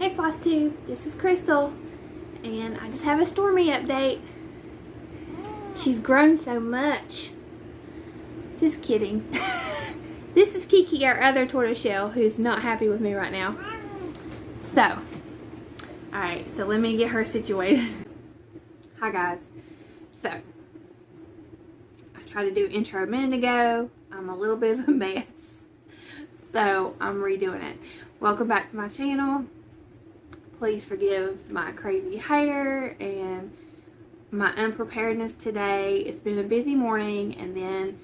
Hey Flosstube, this is Crystal, and I just have a Stormy update. She's grown so much. Just kidding. This is Kiki, our other tortoiseshell, who's not happy with me right now. So, alright, so let me get her situated. Hi guys. So, I tried to do intro a minute ago. I'm a little bit of a mess. So, I'm redoing it. Welcome back to my channel. Please forgive my crazy hair and my unpreparedness today. It's been a busy morning, and then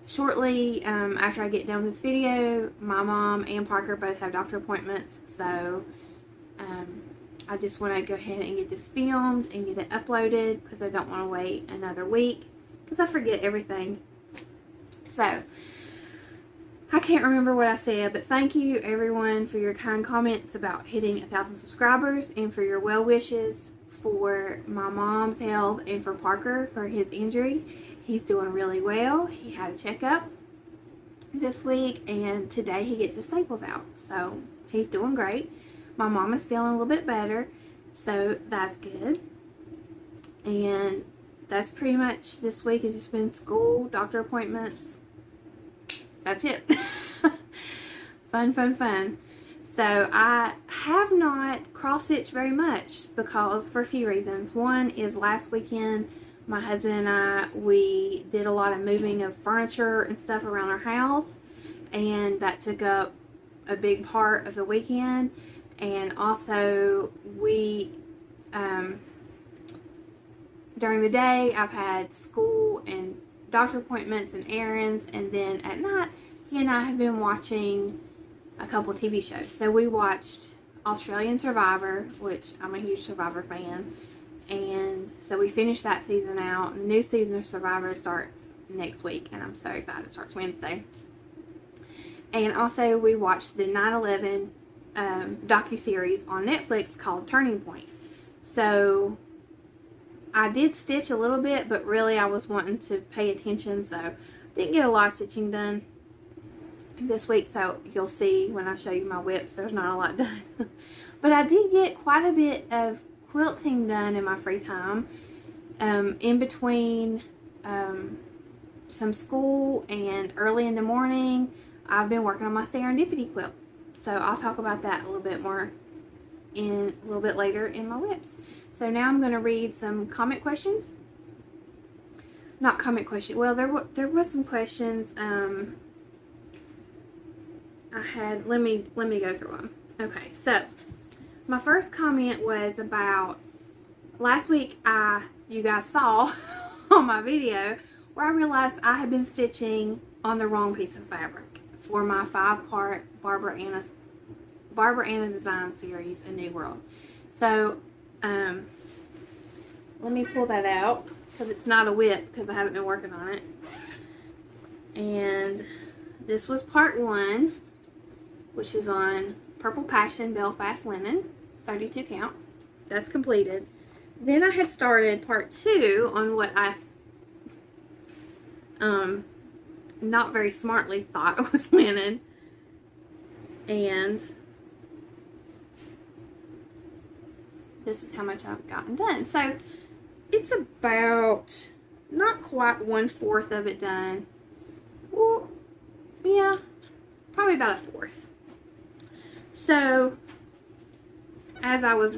shortly after I get done with this video, my mom and Parker both have doctor appointments, so I just want to go ahead and get this filmed and get it uploaded because I don't want to wait another week because I forget everything. So I can't remember what I said, but thank you everyone for your kind comments about hitting 1,000 subscribers and for your well wishes for my mom's health and for Parker for his injury. He's doing really well. He had a checkup this week, and today he gets his staples out, so he's doing great. My mom is feeling a little bit better, so that's good. And that's pretty much this week. Has just been school, doctor appointments. That's it. Fun. So I have not cross-stitched very much because for a few reasons. One is last weekend my husband and I, we did a lot of moving of furniture and stuff around our house, and that took up a big part of the weekend. And also we during the day I've had school and doctor appointments and errands, and then at night he and I have been watching a couple TV shows. So we watched Australian Survivor, which I'm a huge Survivor fan, and so we finished that season out. The new season of Survivor starts next week, and I'm so excited. It starts Wednesday. And also we watched the 9/11 docuseries on Netflix called Turning Point. So I did stitch a little bit, but really I was wanting to pay attention, so didn't get a lot of stitching done this week. So you'll see when I show you my whips, there's not a lot done. But I did get quite a bit of quilting done in my free time, in between some school and early in the morning. I've been working on my serendipity quilt, so I'll talk about that a little bit more a little bit later in my whips. So now I'm going to read some comment questions. Not comment question. Well, there was some questions. I had. Let me go through them. Okay, so my first comment was about last week. You guys saw on my video where I realized I had been stitching on the wrong piece of fabric for my 5-part Barbara Anna design series, A New World. So let me pull that out because it's not a whip because I haven't been working on it. And this was part 1, which is on Purple Passion Belfast linen, 32 count. That's completed. Then I had started part 2 on what I not very smartly thought was linen, and this is how much I've gotten done. So it's about not quite 1/4 of it done. Well, yeah, probably about 1/4. So as I was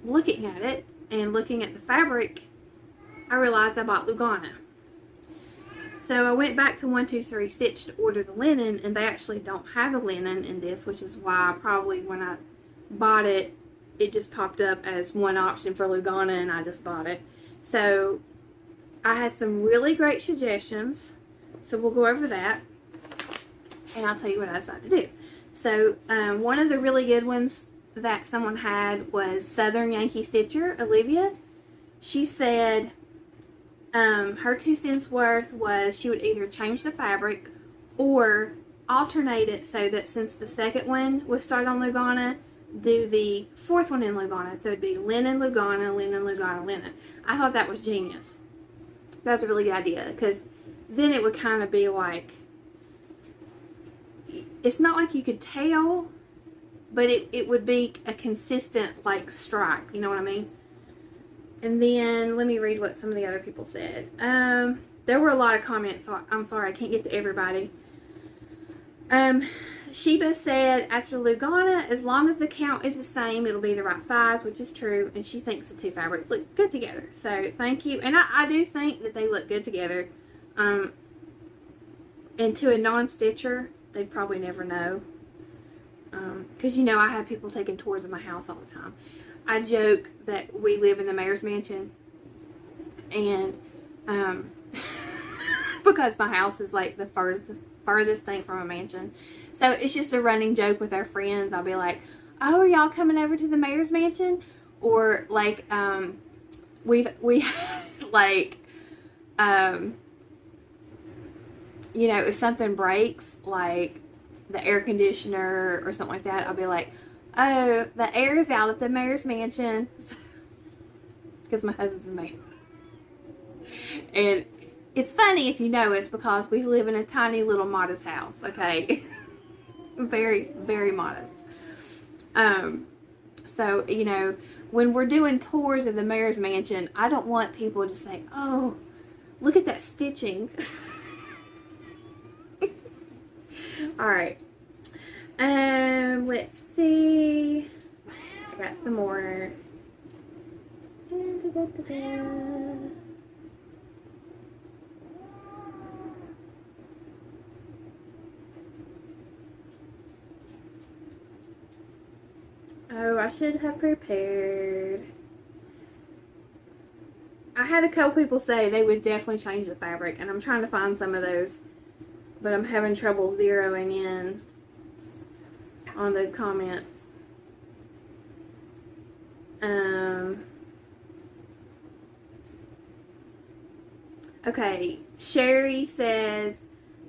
looking at it and looking at the fabric, I realized I bought Lugana. So I went back to 123 Stitch to order the linen, and they actually don't have a linen in this, which is why probably when I bought it, it just popped up as one option for Lugana, and I just bought it. So I had some really great suggestions, so we'll go over that, and I'll tell you what I decided to do. So one of the really good ones that someone had was Southern Yankee Stitcher, Olivia. She said her 2 cents worth was she would either change the fabric or alternate it so that since the second one was started on Lugana, do the 4th one in Lugana. So it'd be linen, Lugana, linen, Lugana, linen. I thought that was genius. That's a really good idea, because then it would kind of be like, it's not like you could tell but it would be a consistent like stripe, you know what I mean? And then let me read what some of the other people said. There were a lot of comments, so I'm sorry I can't get to everybody. Sheba said, after Lugana, as long as the count is the same, it'll be the right size, which is true, and she thinks the two fabrics look good together. So thank you. And I do think that they look good together. And to a non-stitcher, they'd probably never know. Because, you know, I have people taking tours of my house all the time. I joke that we live in the mayor's mansion, and because my house is like the furthest thing from a mansion, so it's just a running joke with our friends. I'll be like, oh, are y'all coming over to the mayor's mansion? Or like we like you know, if something breaks, like the air conditioner or something like that, I'll be like, oh, the air is out at the mayor's mansion. Because my husband's a mayor. And it's funny if you know it's because we live in a tiny little modest house, okay? Very, very modest. So, you know, when we're doing tours of the mayor's mansion, I don't want people to say, oh, look at that stitching. Alright. Let's see. I got some more. Oh, I should have prepared. I had a couple people say they would definitely change the fabric, and I'm trying to find some of those, but I'm having trouble zeroing in on those comments. Okay, Sherry says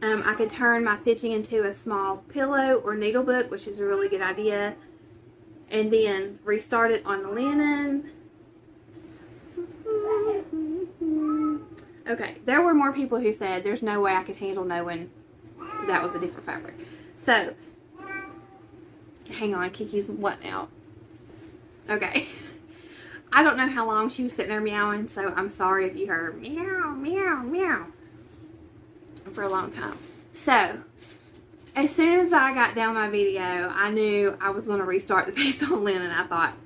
I could turn my stitching into a small pillow or needle book, which is a really good idea, and then restart it on the linen. Okay, there were more people who said there's no way I could handle knowing that was a different fabric. So, hang on, Kiki's what now? Okay. I don't know how long she was sitting there meowing, so I'm sorry if you heard meow, meow, meow for a long time. So, as soon as I got down my video, I knew I was going to restart the piece on linen. I thought,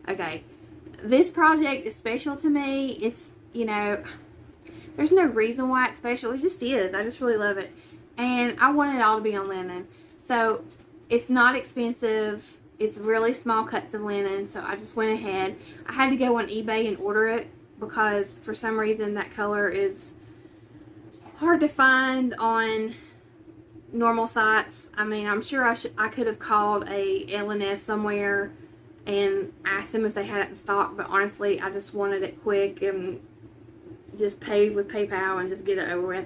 okay, this project is special to me. It's, you know, there's no reason why it's special. It just is. I just really love it. And I want it all to be on linen. So, it's not expensive. It's really small cuts of linen. So, I just went ahead. I had to go on eBay and order it because for some reason that color is hard to find on normal sites. I mean, I'm sure I could have called a L&S somewhere and asked them if they had it in stock, but honestly, I just wanted it quick and just paid with PayPal and just get it over with.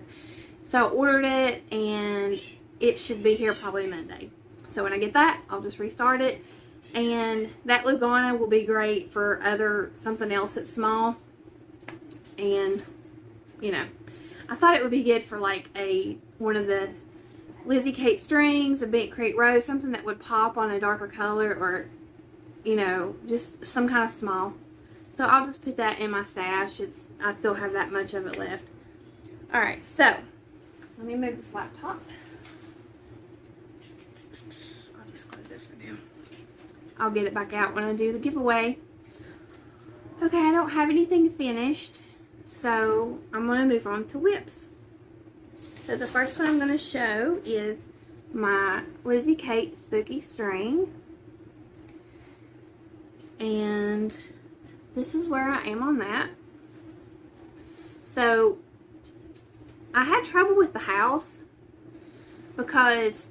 So I ordered it, and it should be here probably Monday. So when I get that, I'll just restart it, and that Lugana will be great for something else that's small. And you know, I thought it would be good for like one of the Lizzie Kate strings, a Bent Creek Rose, something that would pop on a darker color, or, you know, just some kind of small. So I'll just put that in my stash. I still have that much of it left. Alright, so let me move this laptop. I'll just close it for now. I'll get it back out when I do the giveaway. Okay, I don't have anything finished, so I'm going to move on to whips. So the first one I'm going to show is my Lizzie Kate Spooky String. And this is where I am on that. So I had trouble with the house because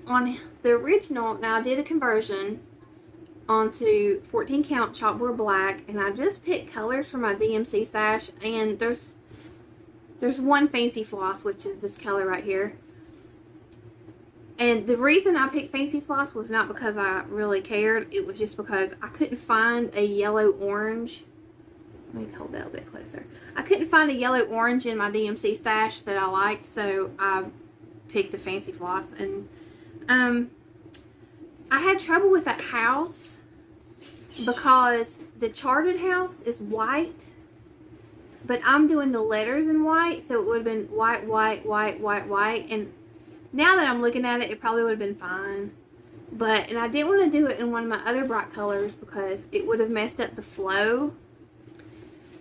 on the original, now I did a conversion onto 14 count chalkboard black, and I just picked colors from my DMC stash, and there's one fancy floss, which is this color right here. And the reason I picked fancy floss was not because I really cared. It was just because I couldn't find a yellow orange. Let me hold that a bit closer. I couldn't find a yellow orange in my DMC stash that I liked, so I picked the fancy floss. And I had trouble with that house because the charted house is white, but I'm doing the letters in white, so it would have been white, white, white, white, white. And now that I'm looking at it, it probably would have been fine. And I didn't want to do it in one of my other bright colors because it would have messed up the flow.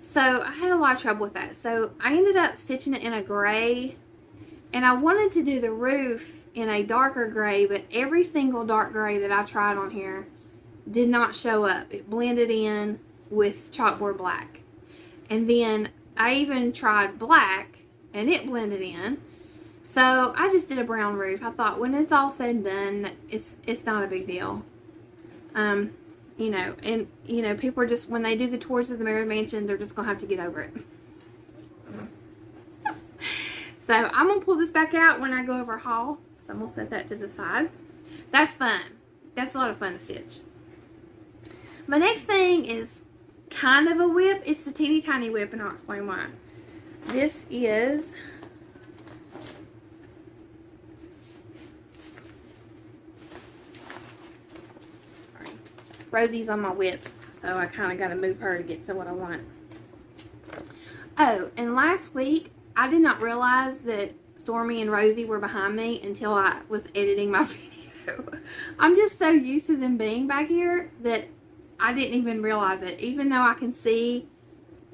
So I had a lot of trouble with that. So I ended up stitching it in a gray, and I wanted to do the roof in a darker gray, but every single dark gray that I tried on here did not show up. It blended in with chalkboard black. And then I even tried black and it blended in. So I just did a brown roof. I thought when it's all said and done, it's not a big deal. You know, and you know, people are just, when they do the tours of the Merritt Mansion, they're just gonna have to get over it. So I'm gonna pull this back out when I go over a haul. So I'm gonna set that to the side. That's fun. That's a lot of fun to stitch. My next thing is kind of a whip. It's the teeny tiny whip, and I'll explain why. This is Rosie's on my whips, so I kind of got to move her to get to what I want. Oh, and last week I did not realize that Stormy and Rosie were behind me until I was editing my video. I'm just so used to them being back here that I didn't even realize it. Even though I can see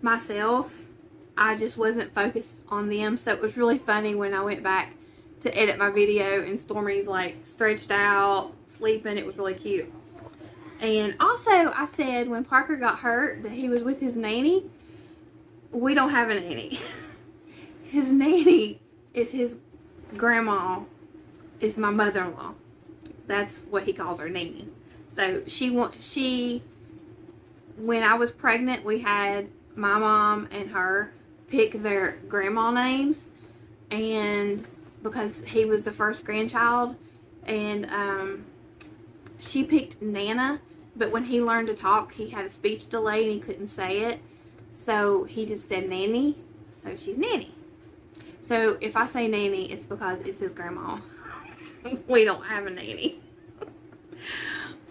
myself, I just wasn't focused on them. So it was really funny when I went back to edit my video and Stormy's like stretched out, sleeping. It was really cute. And also, I said when Parker got hurt that he was with his nanny. We don't have a nanny. His nanny is his grandma, is my mother-in-law. That's what he calls her, nanny. So when I was pregnant, we had my mom and her pick their grandma names, and because he was the first grandchild, and she picked Nana, but when he learned to talk, he had a speech delay and he couldn't say it, so he just said Nanny, so she's Nanny. So if I say Nanny, it's because it's his grandma. We don't have a nanny.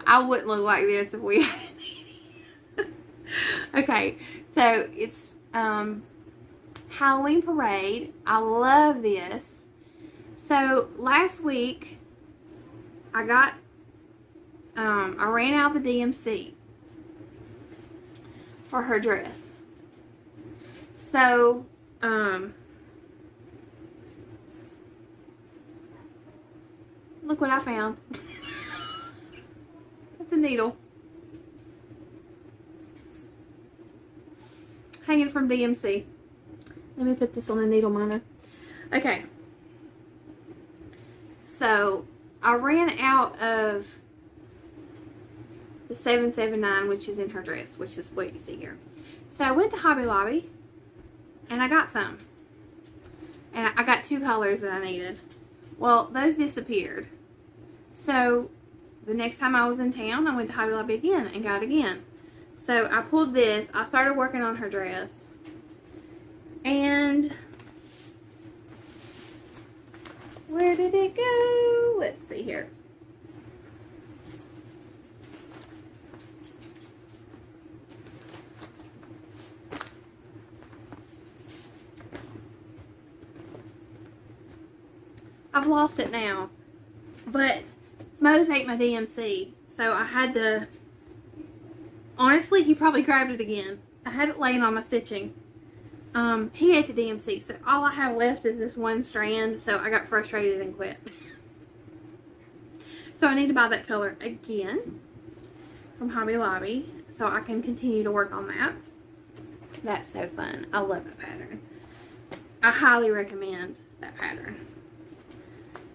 I wouldn't look like this if we had a nanny. Okay, so it's Halloween Parade. I love this. So last week, I ran out of the DMC for her dress. So, look what I found. It's a needle. Hanging from DMC. Let me put this on a needle miner. Okay. So, I ran out of the 779, which is in her dress, which is what you see here. So, I went to Hobby Lobby, and I got some. And I got 2 colors that I needed. Well, those disappeared. So, the next time I was in town, I went to Hobby Lobby again and got it again. So, I pulled this. I started working on her dress. And where did it go? Let's see here. I've lost it now. But Mose ate my DMC. So I had to... Honestly, he probably grabbed it again. I had it laying on my stitching. He ate the DMC, so all I have left is this one strand, so I got frustrated and quit. So I need to buy that color again from Hobby Lobby so I can continue to work on that. That's so fun. I love that pattern. I highly recommend that pattern.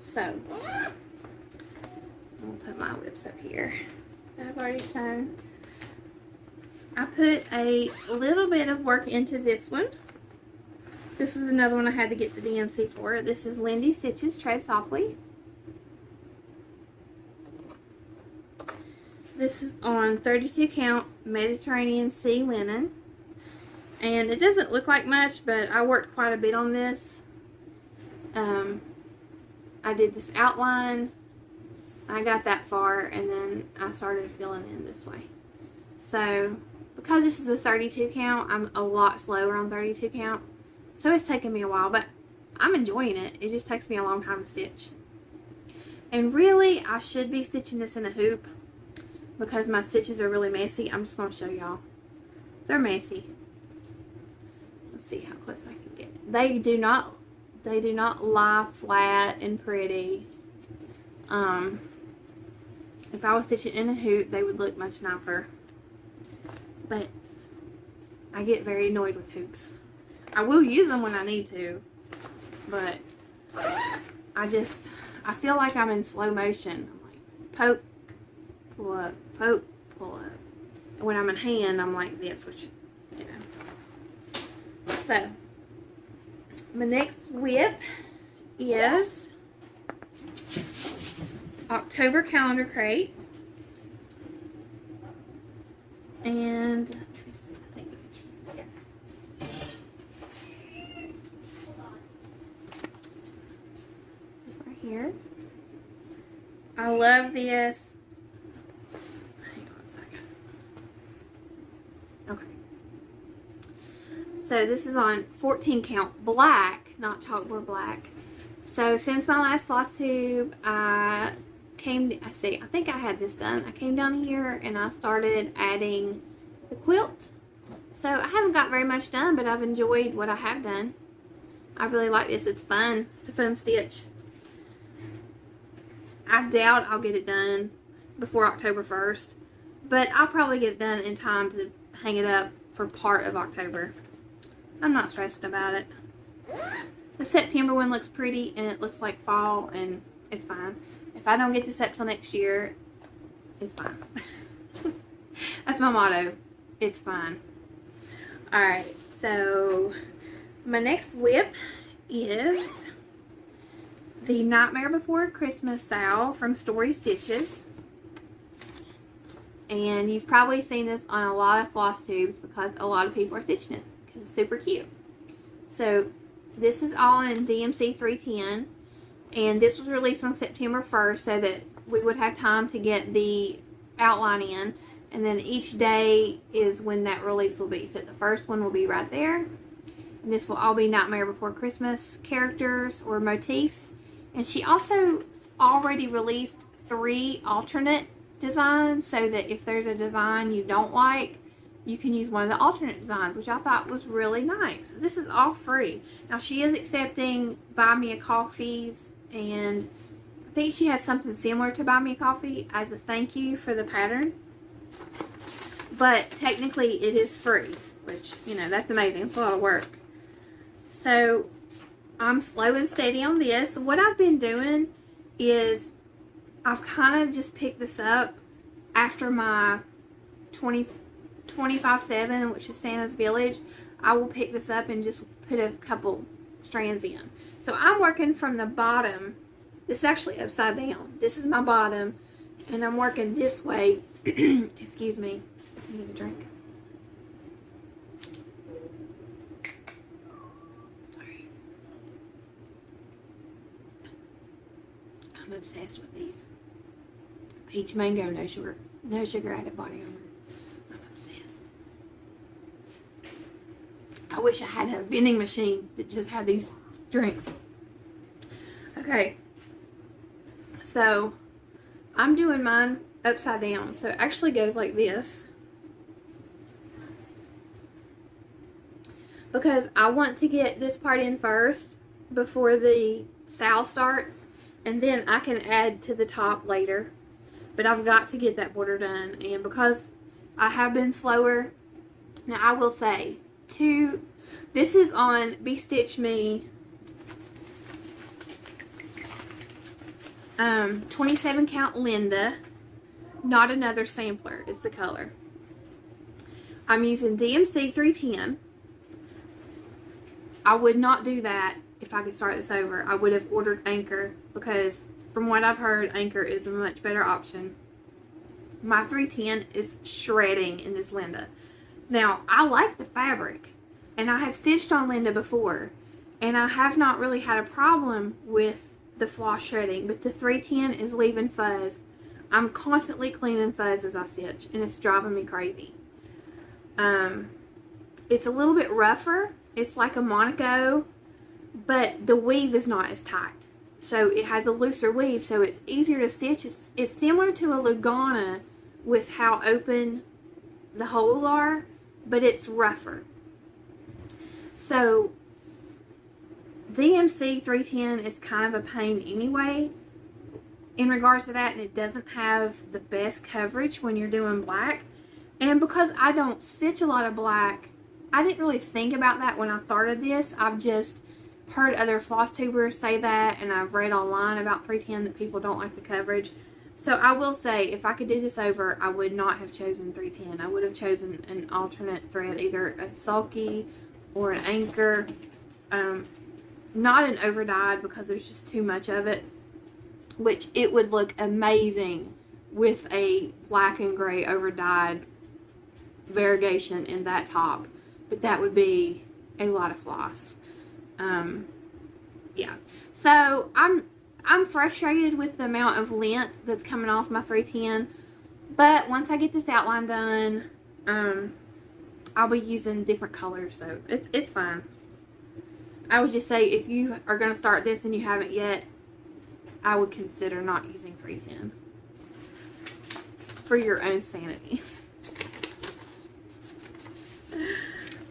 So, I'll put my whips up here that I've already shown. I put a little bit of work into this one. This is another one I had to get the DMC for. This is Lindy Stitches Tread Softly. This is on 32 count Mediterranean Sea linen. And it doesn't look like much, but I worked quite a bit on this. I did this outline. I got that far, and then I started filling in this way. So because this is a 32 count, I'm a lot slower on 32 count. So it's taken me a while, but I'm enjoying it. It just takes me a long time to stitch. And really, I should be stitching this in a hoop because my stitches are really messy. I'm just going to show y'all. They're messy. Let's see how close I can get. They do not lie flat and pretty. If I was stitching in a hoop, they would look much nicer. But I get very annoyed with hoops. I will use them when I need to, but I feel like I'm in slow motion. I'm like, poke, pull up, poke, pull up. And when I'm in hand, I'm like this, which, you know. So, my next whip is October calendar crates. And let me see, I think right here. I love this. Hang on a second. Okay. So this is on 14 count black, not chalkboard black. So since my last Flosstube, I think I had this done. I came down here and I started adding the quilt. So I haven't got very much done, but I've enjoyed what I have done. I really like this. It's fun. It's a fun stitch. I doubt I'll get it done before October 1st, but I'll probably get it done in time to hang it up for part of October. I'm not stressed about it. The September one looks pretty and it looks like fall, and it's fine. If I don't get this up till next year, it's fine. That's my motto. It's fine. Alright, so my next whip is the Nightmare Before Christmas Sal from Story Stitches. And you've probably seen this on a lot of Flosstubes because a lot of people are stitching it because it's super cute. So this is all in DMC 310. And this was released on September 1st so that we would have time to get the outline in. And then each day is when that release will be. So the first one will be right there. And this will all be Nightmare Before Christmas characters or motifs. And she also already released 3 alternate designs so that if there's a design you don't like, you can use one of the alternate designs, which I thought was really nice. This is all free. Now she is accepting buy me a coffees, and I think she has something similar to buy me a coffee as a thank you for the pattern. But technically it is free, which, you know, that's amazing. It's a lot of work. So I'm slow and steady on this. What I've been doing is I've kind of just picked this up after my 25/7, which is Santa's Village. I will pick this up and just put a couple strands in. So I'm working from the bottom. This is actually upside down. This is my bottom, and I'm working this way. Excuse me. I need a drink. Sorry. I'm obsessed with these. Peach mango, no sugar added body armor. I'm obsessed. I wish I had a vending machine that just had these drinks. Okay. So I'm doing mine upside down. So it actually goes like this. Because I want to get this part in first before the sal starts. And then I can add to the top later. But I've got to get that border done. And because I have been slower. Now I will say, this is on Be Stitch Me 27 count Linda. Not another sampler. It's the color. I'm using DMC 310. I would not do that if I could start this over. I would have ordered Anchor because from what I've heard, Anchor is a much better option. My 310 is shredding in this Linda. Now, I like the fabric, and I have stitched on Linda before, and I have not really had a problem with the floss shredding, but the 310 is leaving fuzz. I'm constantly cleaning fuzz as I stitch, and it's driving me crazy. It's a little bit rougher. It's like a Monaco, but the weave is not as tight. So it has a looser weave, so it's easier to stitch. It's similar to a Lugana with how open the holes are, but it's rougher. So DMC 310 is kind of a pain anyway in regards to that, and it doesn't have the best coverage when you're doing black. And because I don't stitch a lot of black, I didn't really think about that when I started this. I've just heard other floss tubers say that, and I've read online about 310 that people don't like the coverage. So I will say, if I could do this over, I would not have chosen 310. I would have chosen an alternate thread, either a sulky or an anchor. Not an overdyed, because there's just too much of it, which it would look amazing with a black and gray overdyed variegation in that top, but that would be a lot of floss. Yeah, so I'm frustrated with the amount of lint that's coming off my 310, but once I get this outline done, I'll be using different colors, so it's fine. I would just say, if you are going to start this and you haven't yet, I would consider not using 310 for your own sanity.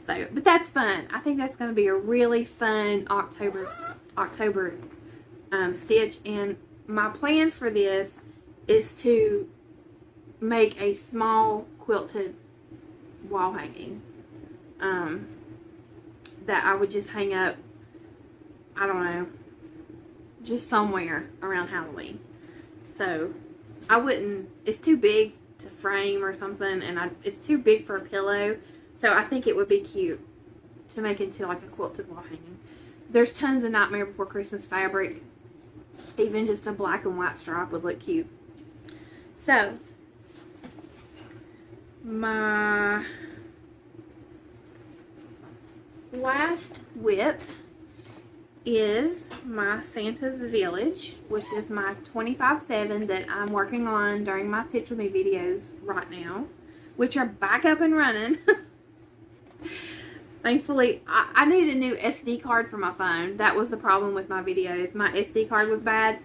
So, but that's fun. I think that's going to be a really fun October stitch, and my plan for this is to make a small quilted wall hanging that I would just hang up, I don't know, just somewhere around Halloween. So I wouldn't, it's too big to frame or something, and it's too big for a pillow, so I think it would be cute to make into like a quilted wall hanging. There's tons of Nightmare Before Christmas fabric. Even just a black and white stripe would look cute. So my last whip is my Santa's Village, which is my 25/7 that I'm working on during my Stitch With Me videos right now, which are back up and running. Thankfully, I need a new SD card for my phone. That was the problem with my videos. My SD card was bad,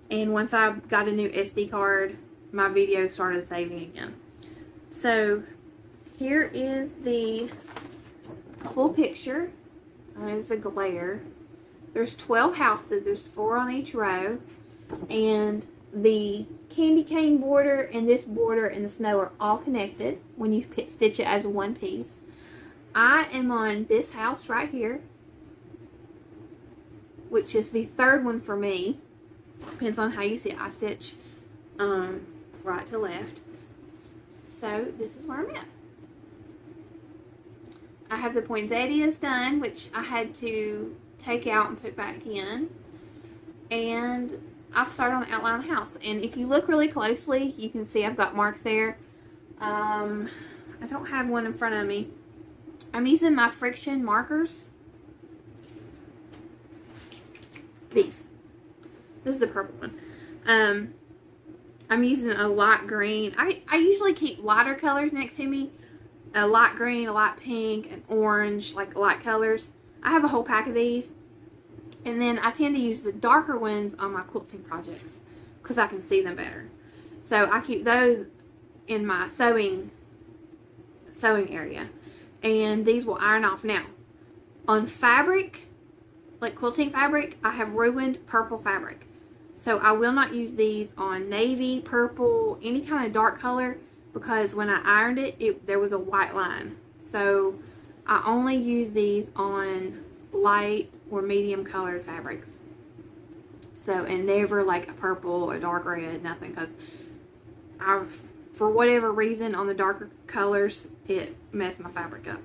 and once I got a new SD card, my videos started saving again. So here is the full picture. There's a glare. There's 12 houses. There's 4 on each row, and the candy cane border and this border and the snow are all connected when you stitch it as one piece. I am on this house right here, which is the third one for me. Depends on how you see it. I stitch right to left. So this is where I'm at. I have the poinsettias done, which I had to take out and put back in. And I've started on the outline of the house. And if you look really closely, you can see I've got marks there. I don't have one in front of me. I'm using my friction markers. These. This is a purple one. I'm using a light green. I usually keep lighter colors next to me. A light green, a light pink, an orange, like light colors. I have a whole pack of these. And then I tend to use the darker ones on my quilting projects because I can see them better. So I keep those in my sewing area. And these will iron off. Now, on fabric, like quilting fabric, I have ruined purple fabric. So I will not use these on navy, purple, any kind of dark color, because when I ironed it, there was a white line. So I only use these on light or medium colored fabrics. So, and never like a purple, a dark red, nothing, because for whatever reason, on the darker colors, it messed my fabric up.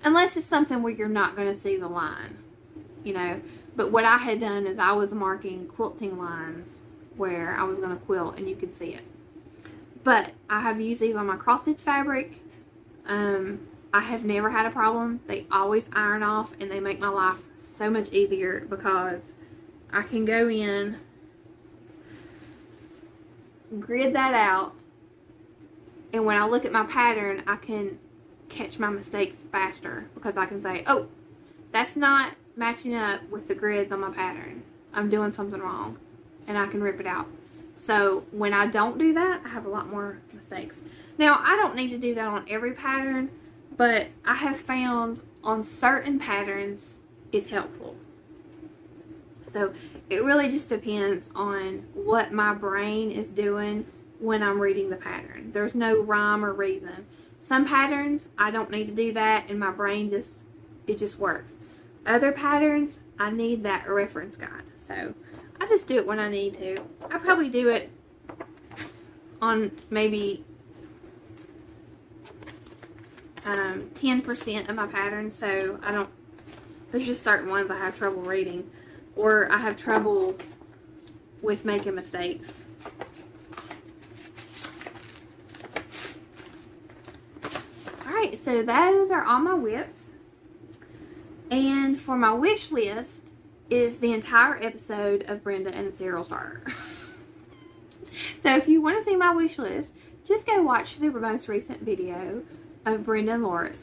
Unless it's something where you're not going to see the line, you know. But what I had done is I was marking quilting lines where I was going to quilt, and you could see it. But I have used these on my cross stitch fabric. I have never had a problem. They always iron off, and they make my life so much easier because I can go in grid that out, and when I look at my pattern, I can catch my mistakes faster because I can say, oh, that's not matching up with the grids on my pattern. I'm doing something wrong, and I can rip it out. So when I don't do that, I have a lot more mistakes. Now, I don't need to do that on every pattern, but I have found on certain patterns it's helpful. So it really just depends on what my brain is doing when I'm reading the pattern. There's no rhyme or reason. Some patterns, I don't need to do that, and my brain just works. Other patterns, I need that reference guide. So I just do it when I need to. I probably do it on maybe 10% of my patterns. So there's just certain ones I have trouble reading, or I have trouble with making mistakes. Alright, so those are all my whips. And for my wish list is the entire episode of Brenda and the Cereal Starter. So if you want to see my wish list, just go watch the most recent video of Brenda and Laura's.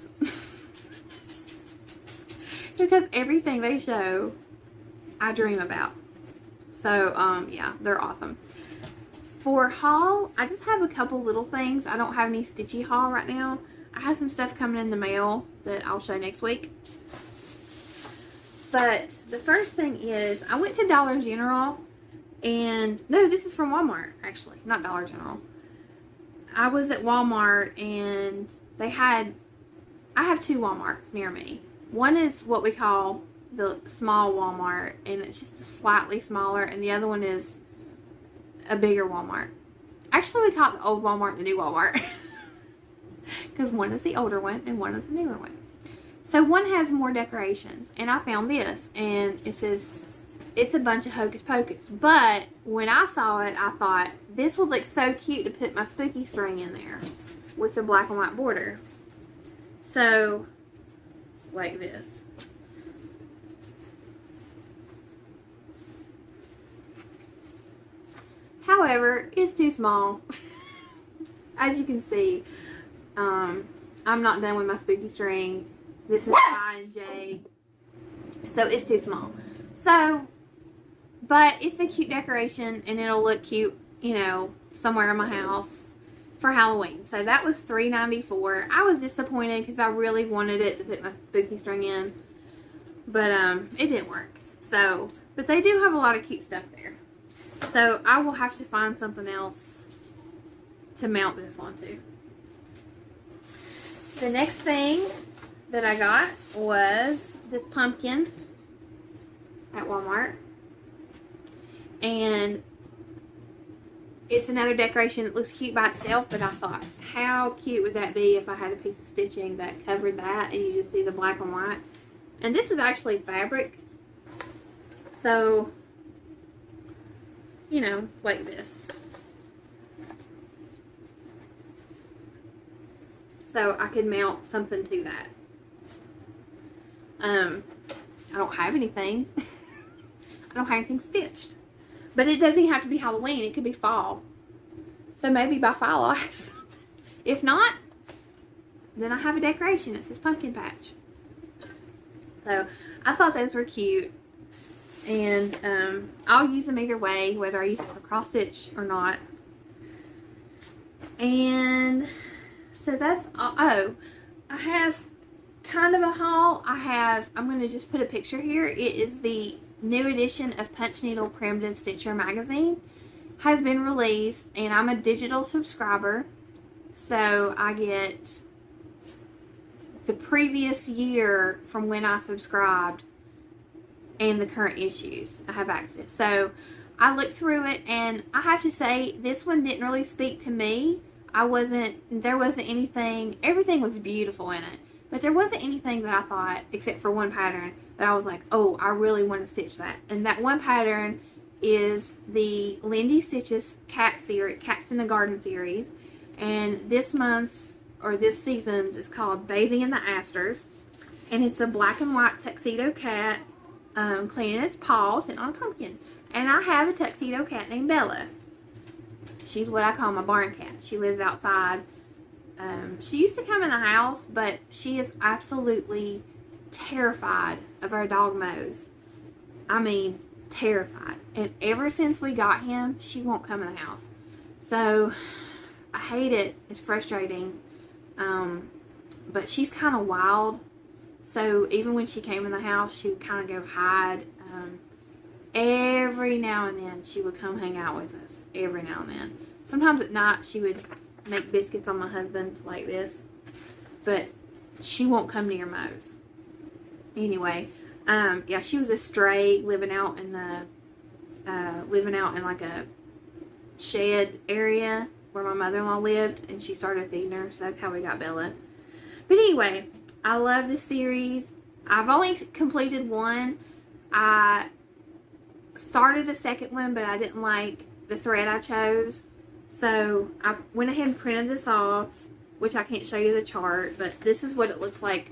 Because everything they show, I dream about. So, yeah, they're awesome. For haul, I just have a couple little things. I don't have any stitchy haul right now. I have some stuff coming in the mail that I'll show next week. But the first thing is, I went to Dollar General, and no, this is from Walmart, actually, not Dollar General. I was at Walmart, and I have two Walmarts near me. One is what we call the small Walmart, and it's just slightly smaller, and the other one is a bigger Walmart. Actually, we call it the old Walmart the new Walmart. Because one is the older one, and one is the newer one. So one has more decorations, and I found this, and it says it's a bunch of hocus pocus. But when I saw it, I thought this would look so cute to put my spooky string in there with the black and white border. So, like this. However, it's too small. As you can see, I'm not done with my spooky string. This is I and J, so it's too small. So, but it's a cute decoration, and it'll look cute, you know, somewhere in my house for Halloween. So that was $3.94. I was disappointed because I really wanted it to put my spooky string in, but it didn't work. So, but they do have a lot of cute stuff there. So I will have to find something else to mount this onto. The next thing that I got was this pumpkin at Walmart, and it's another decoration that looks cute by itself, but I thought, how cute would that be if I had a piece of stitching that covered that and you just see the black and white. And this is actually fabric, so, you know, like this. So I could mount something to that. I don't have anything. I don't have anything stitched. But it doesn't have to be Halloween. It could be fall. So maybe by fall I'll have something. If not, then I have a decoration. It says pumpkin patch. So I thought those were cute. And I'll use them either way, whether I use it for cross stitch or not. And so that's all. Oh, I have kind of a haul. I'm going to just put a picture here. It is the new edition of Punch Needle Primitive Stitcher magazine. Has been released, and I'm a digital subscriber, so I get the previous year from when I subscribed and the current issues. I have access. So I looked through it, and I have to say this one didn't really speak to me. There wasn't anything, everything was beautiful in it. But there wasn't anything that I thought, except for one pattern, that I was like, oh, I really want to stitch that. And that one pattern is the Lindy Stitches Cats in the Garden series. And this month's, or this season's, is called Bathing in the Asters. And it's a black and white tuxedo cat cleaning its paws and on a pumpkin. And I have a tuxedo cat named Bella. She's what I call my barn cat. She lives outside. She used to come in the house, but she is absolutely terrified of our dog Mose. I mean, terrified. And ever since we got him, she won't come in the house. So, I hate it. It's frustrating. But she's kind of wild. So, even when she came in the house, she would kind of go hide. Every now and then, she would come hang out with us. Every now and then. Sometimes at night, she would make biscuits on my husband like this. But she won't come near Mose. Anyway, yeah, she was a stray living out in like a shed area where my mother-in-law lived, and she started feeding her, so that's how we got Bella. But anyway, I love this series. I've only completed one. I started a second one, but I didn't like the thread I chose, so I went ahead and printed this off, which I can't show you the chart, but this is what it looks like.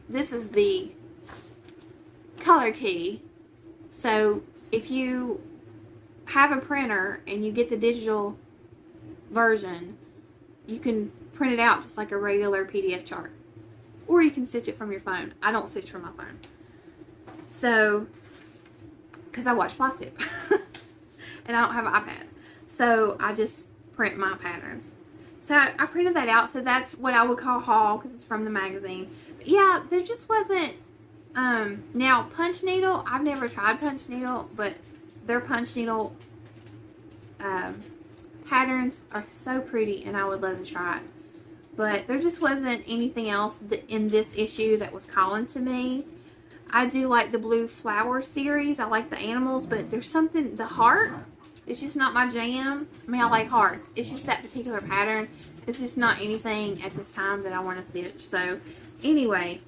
This is the color key. So if you have a printer and you get the digital version, you can print it out just like a regular PDF chart, or you can stitch it from your phone. I don't stitch from my phone, so because I watch Flosstube and I don't have an iPad, so I just print my patterns. So I printed that out. So that's what I would call haul, because it's from the magazine. But yeah, there just wasn't. Now punch needle, I've never tried punch needle, but their punch needle patterns are so pretty, and I would love to try it. But there just wasn't anything else in this issue that was calling to me. I do like the Blue Flower series. I like the animals, but there's something, the heart, it's just not my jam. I mean, I like heart. It's just that particular pattern. It's just not anything at this time that I want to stitch. So, anyway.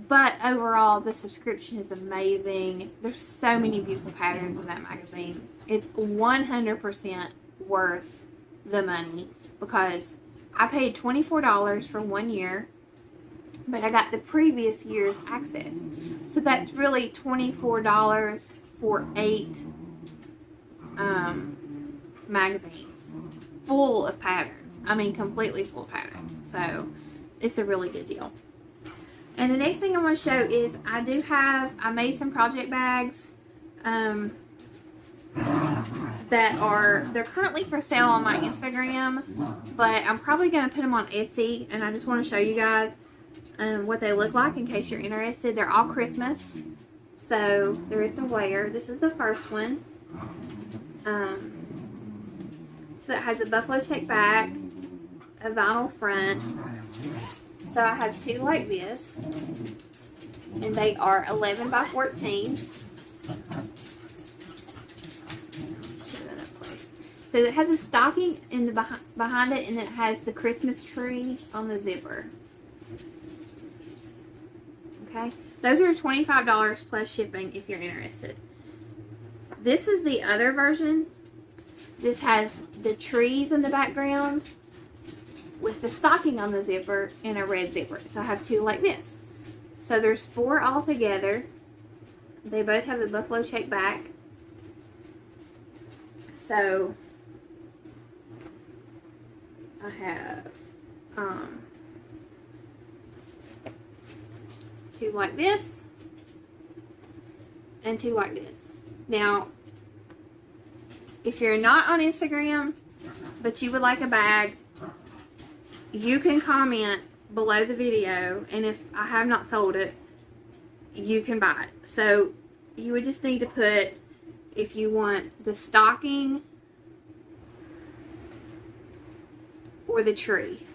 But overall, the subscription is amazing. There's so many beautiful patterns in that magazine. It's 100% worth the money, because I paid $24 for 1 year, but I got the previous year's access. So that's really $24 for 8 magazines full of patterns. I mean, completely full of patterns. So it's a really good deal. And the next thing I want to show is I made some project bags they're currently for sale on my Instagram, but I'm probably going to put them on Etsy, and I just want to show you guys what they look like in case you're interested. They're all Christmas, so there is a layer. This is the first one. So it has a buffalo check back, a vinyl front. So I have 2 like this, and they are 11 by 14. So it has a stocking in the behind it, and it has the Christmas tree on the zipper. Okay, those are $25 plus shipping if you're interested. This is the other version. This has the trees in the background with the stocking on the zipper and a red zipper. So I have 2 like this. So there's 4 altogether. They both have the buffalo check back. So I have 2 like this and 2 like this. Now, if you're not on Instagram, but you would like a bag, you can comment below the video, and if I have not sold it, you can buy it. So you would just need to put if you want the stocking or the tree.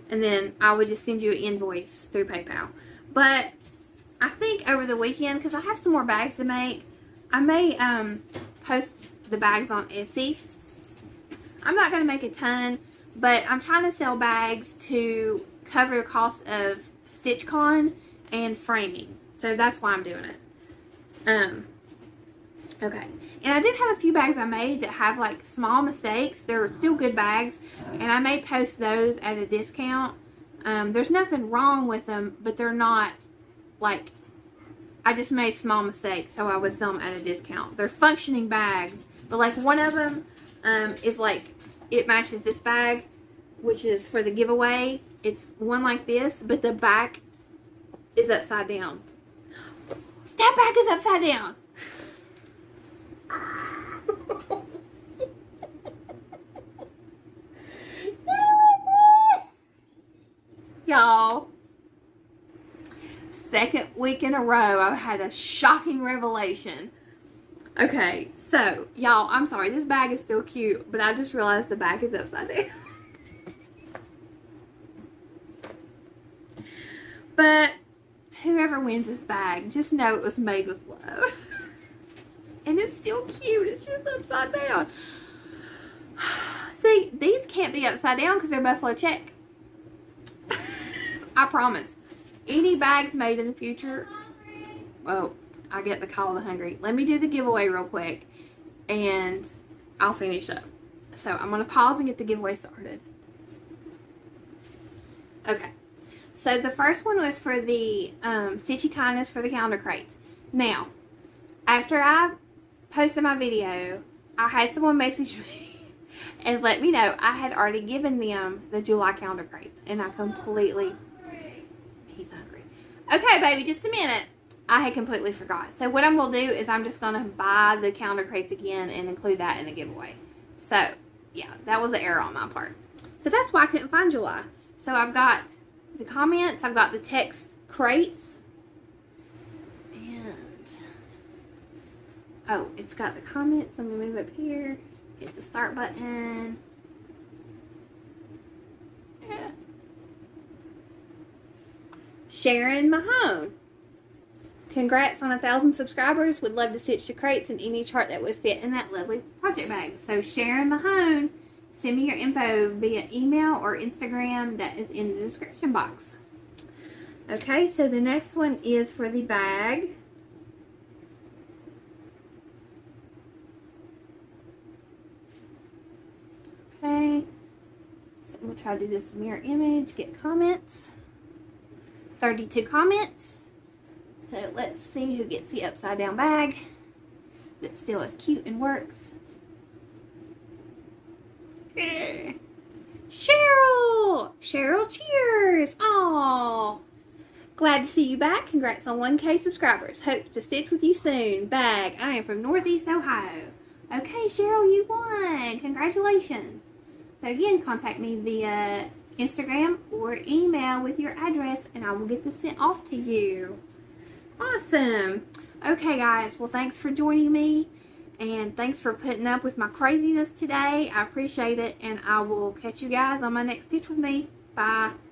And then I would just send you an invoice through PayPal. But I think over the weekend, because I have some more bags to make, I may post the bags on Etsy. I'm not going to make a ton, but I'm trying to sell bags to cover the cost of StitchCon and framing. So that's why I'm doing it. Okay. And I did have a few bags I made that have like small mistakes. They're still good bags, and I may post those at a discount. There's nothing wrong with them, but they're not like I just made small mistakes, so I would sell them at a discount. They're functioning bags, but like one of them is like, it matches this bag, which is for the giveaway. It's one like this, but the back is upside down. That bag is upside down. Y'all, second week in a row, I've had a shocking revelation. Okay, so, y'all, I'm sorry, this bag is still cute, but I just realized the back is upside down. But whoever wins this bag, just know it was made with love. And it's still cute. It's just upside down. See, these can't be upside down because they're buffalo check. I promise. Any bags made in the future. Oh, I get the call of the hungry. Let me do the giveaway real quick and I'll finish up. So I'm going to pause and get the giveaway started. Okay. So the first one was for the Stitchy Kindness for the calendar crates. Now, after I posted my video, I had someone message me and let me know I had already given them the July calendar crates. And I completely... He's hungry. Okay, baby, just a minute. I had completely forgot. So what I'm going to do is I'm just going to buy the calendar crates again and include that in the giveaway. So, yeah, that was an error on my part. So that's why I couldn't find July. So I've got the comments. I've got the text crates. And, oh, it's got the comments. I'm going to move up here. Hit the start button. Yeah. Sharon Mahone. Congrats on 1,000 subscribers. Would love to stitch the crates in any chart that would fit in that lovely project bag. So Sharon Mahone, send me your info via email or Instagram. That is in the description box. Okay, so the next one is for the bag. Okay, so we'll try to do this mirror image, get comments. 32 comments. So let's see who gets the upside down bag that still is cute and works. Cheryl! Cheryl, cheers! Aww. Glad to see you back. Congrats on 1K subscribers. Hope to stitch with you soon. Bag. I am from Northeast Ohio. Okay, Cheryl, you won. Congratulations. So again, contact me via Instagram or email with your address and I will get this sent off to you. Awesome. Okay, guys. Well, thanks for joining me and thanks for putting up with my craziness today. I appreciate it and I will catch you guys on my next Stitch with Me. Bye.